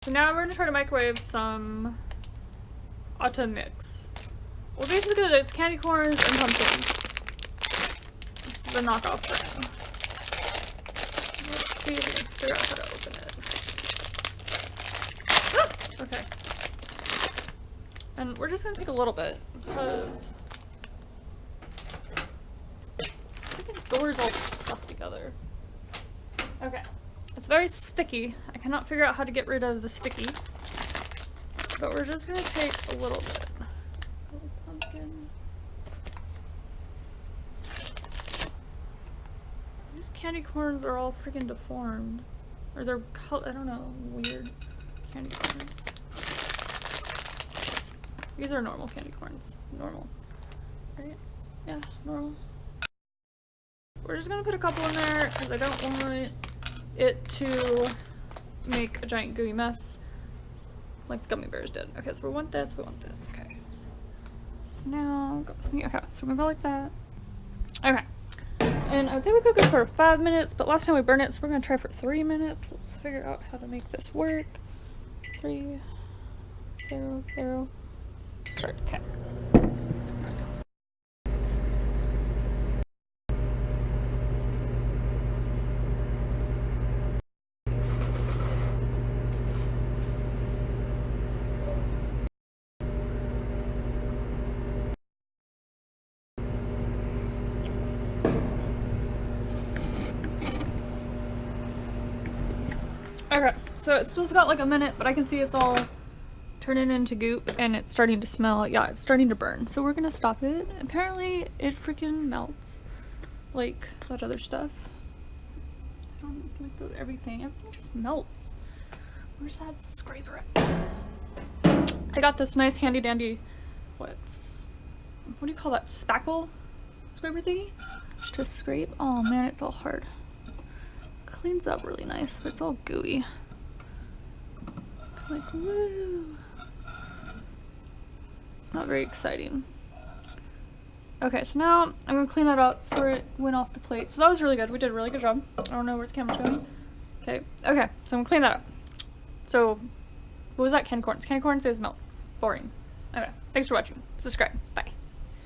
So now we're gonna try to microwave some Auto Mix. Well, basically it's candy corns and pumpkins. It's the knockoff brand. Let's see if we can figure out how to open it. Ah! Okay. And we're just gonna take a little bit because the door's all stuck together. Okay. It's very sticky. I cannot figure out how to get rid of the sticky. But we're just gonna take a little bit. Oh, pumpkin. These candy corns are all freaking deformed. Or they're I don't know, weird candy corns. These are normal candy corns. Normal. Right? Yeah, normal. We're just gonna put a couple in there because I don't want it to make a giant gooey mess like the gummy bears did. Okay, so we want this, okay. So now, okay, so we're gonna go like that. Okay, and I would say we could go for 5 minutes, but last time we burned it, so we're gonna try for 3 minutes. Let's figure out how to make this work. 3, 0, 0, start, okay. Okay, so it's still got like a minute, but I can see it's all turning into goop and it's starting to smell. Yeah, it's starting to burn. So we're gonna stop it. Apparently it freaking melts like that other stuff. I don't like everything just melts. Where's that scraper at? I got this nice handy dandy, what do you call that? Spackle scraper thingy to scrape. Oh man, it's all hard. Cleans up really nice, but it's all gooey. Like, woo! It's not very exciting. Okay, so now I'm gonna clean that up before it went off the plate. So that was really good. We did a really good job. I don't know where the camera's going. Okay, so I'm gonna clean that up. So, what was that? Candy corns. Candy corns is milk. Boring. Okay, thanks for watching. Subscribe. Bye.